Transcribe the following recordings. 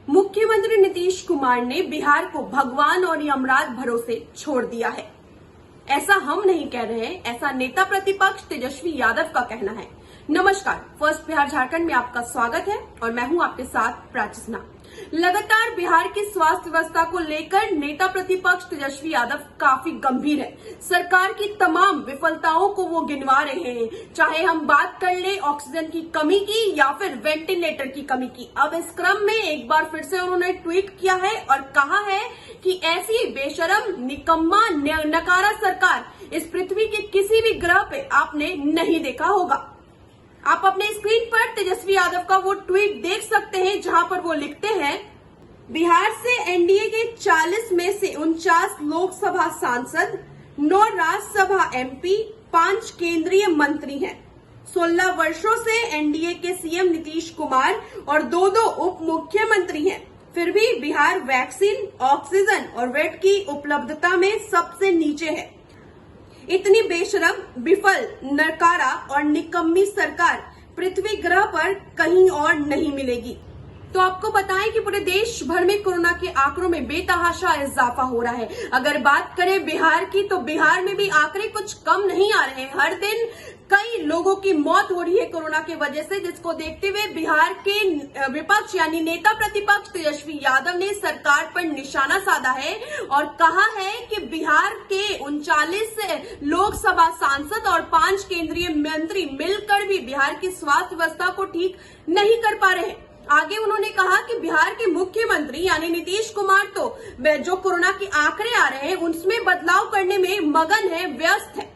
मुख्यमंत्री नीतीश कुमार ने बिहार को भगवान और यमराज भरोसे छोड़ दिया है। ऐसा हम नहीं कह रहे हैं, ऐसा नेता प्रतिपक्ष तेजस्वी यादव का कहना है। नमस्कार, फर्स्ट बिहार झारखंड में आपका स्वागत है और मैं हूं आपके साथ प्राचिस्ना। लगातार बिहार की स्वास्थ्य व्यवस्था को लेकर नेता प्रतिपक्ष तेजस्वी यादव काफी गंभीर है। सरकार की तमाम विफलताओं को वो गिनवा रहे हैं, चाहे हम बात कर ले ऑक्सीजन की कमी की या फिर वेंटिलेटर की कमी की। अब इस क्रम में एक बार फिर से उन्होंने ट्वीट किया है और कहा है कि ऐसी बेशरम, निकम्मा, नकारा सरकार इस पृथ्वी के किसी भी ग्रह पे आपने नहीं देखा होगा। आप अपने स्क्रीन पर तेजस्वी यादव का वो ट्वीट देख सकते हैं जहां पर वो लिखते हैं, बिहार से एनडीए के 40 में से 49 लोकसभा सांसद, 9 राज्यसभा एमपी, 5 केंद्रीय मंत्री हैं। 16 वर्षों से एनडीए के सीएम नीतीश कुमार और 2 उप मुख्यमंत्री हैं। फिर भी बिहार वैक्सीन, ऑक्सीजन और बेड की उपलब्धता में सबसे नीचे है। इतनी बेशरम, विफल, नकारा और निकम्मी सरकार पृथ्वी ग्रह पर कहीं और नहीं मिलेगी। तो आपको बताएं कि पूरे देश भर में कोरोना के आंकड़ों में बेतहाशा इजाफा हो रहा है। अगर बात करें बिहार की, तो बिहार में भी आंकड़े कुछ कम नहीं आ रहे हैं। हर दिन कई लोगों की मौत हो रही है कोरोना की वजह से, जिसको देखते हुए बिहार के विपक्ष यानी नेता प्रतिपक्ष तेजस्वी यादव ने सरकार पर निशाना साधा है और कहा है कि बिहार के 39 लोकसभा सांसद और 5 केंद्रीय मंत्री मिलकर भी बिहार की स्वास्थ्य व्यवस्था को ठीक नहीं कर पा रहे हैं। आगे उन्होंने कहा कि बिहार के मुख्यमंत्री यानी नीतीश कुमार तो जो कोरोना के आंकड़े आ रहे हैं उनमें बदलाव करने में मगन है, व्यस्त है।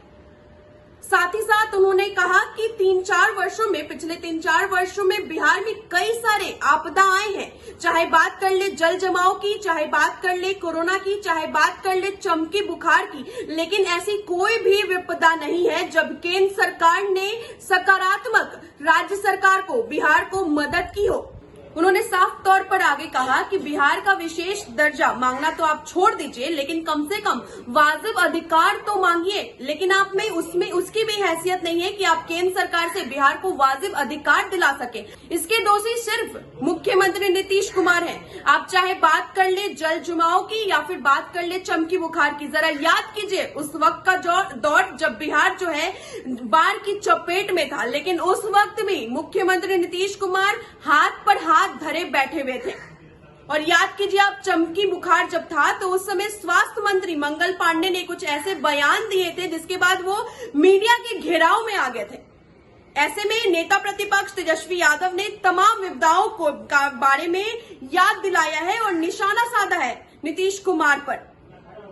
साथ ही साथ उन्होंने कहा कि पिछले 3-4 वर्षों में बिहार में कई सारे आपदा आए हैं, चाहे बात कर ले जल जमाव की, चाहे बात कर ले कोरोना की, चाहे बात कर ले चमकी बुखार की, लेकिन ऐसी कोई भी विपदा नहीं है जब केंद्र सरकार ने सकारात्मक राज्य सरकार को, बिहार को मदद की हो। उन्होंने साफ तौर पर आगे कहा कि बिहार का विशेष दर्जा मांगना तो आप छोड़ दीजिए, लेकिन कम से कम वाजिब अधिकार तो मांगिए। लेकिन आप में उसमें उसकी भी हैसियत नहीं है कि आप केंद्र सरकार से बिहार को वाजिब अधिकार दिला सके। इसके दोषी सिर्फ मुख्यमंत्री नीतीश कुमार हैं। आप चाहे बात कर ले जल जमाव की या फिर बात कर ले चमकी बुखार की, जरा याद कीजिए उस वक्त का दौर जब बिहार जो है बाढ़ की चपेट में था, लेकिन उस वक्त भी मुख्यमंत्री नीतीश कुमार हाथ पर हाथ धरे बैठे हुए थे। और याद कीजिए आप, चमकी बुखार जब था तो उस समय स्वास्थ्य मंत्री मंगल पांडे ने कुछ ऐसे बयान दिए थे जिसके बाद वो मीडिया के घेराव में आ गए थे। ऐसे में नेता प्रतिपक्ष तेजस्वी यादव ने तमाम विपदाओं को बारे में याद दिलाया है और निशाना साधा है नीतीश कुमार पर।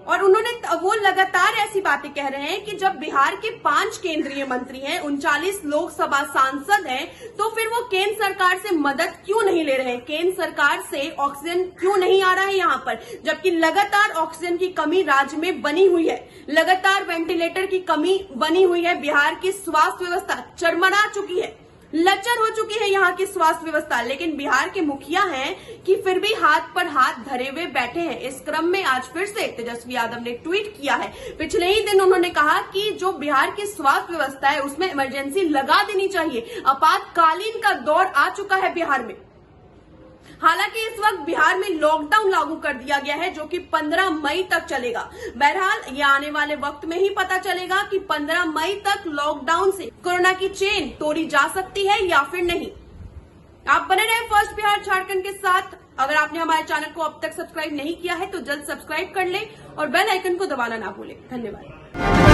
और वो लगातार ऐसी बातें कह रहे हैं कि जब बिहार के 5 केंद्रीय मंत्री हैं, 39 लोकसभा सांसद हैं, तो फिर वो केंद्र सरकार से मदद क्यों नहीं ले रहे हैं? केंद्र सरकार से ऑक्सीजन क्यों नहीं आ रहा है यहाँ पर, जबकि लगातार ऑक्सीजन की कमी राज्य में बनी हुई है, लगातार वेंटिलेटर की कमी बनी हुई है। बिहार की स्वास्थ्य व्यवस्था चरमरा चुकी है, लचर हो चुकी है यहाँ की स्वास्थ्य व्यवस्था, लेकिन बिहार के मुखिया हैं कि फिर भी हाथ पर हाथ धरे हुए बैठे हैं। इस क्रम में आज फिर से तेजस्वी यादव ने ट्वीट किया है। पिछले ही दिन उन्होंने कहा कि जो बिहार की स्वास्थ्य व्यवस्था है उसमें इमरजेंसी लगा देनी चाहिए। आपातकालीन का दौर आ चुका है बिहार में। हालांकि इस वक्त बिहार में लॉकडाउन लागू कर दिया गया है जो कि 15 मई तक चलेगा। बहरहाल ये आने वाले वक्त में ही पता चलेगा कि 15 मई तक लॉकडाउन से कोरोना की चेन तोड़ी जा सकती है या फिर नहीं। आप बने रहे फर्स्ट बिहार झारखंड के साथ। अगर आपने हमारे चैनल को अब तक सब्सक्राइब नहीं किया है तो जल्द सब्सक्राइब कर ले और बेल आइकन को दबाना ना भूलें। धन्यवाद।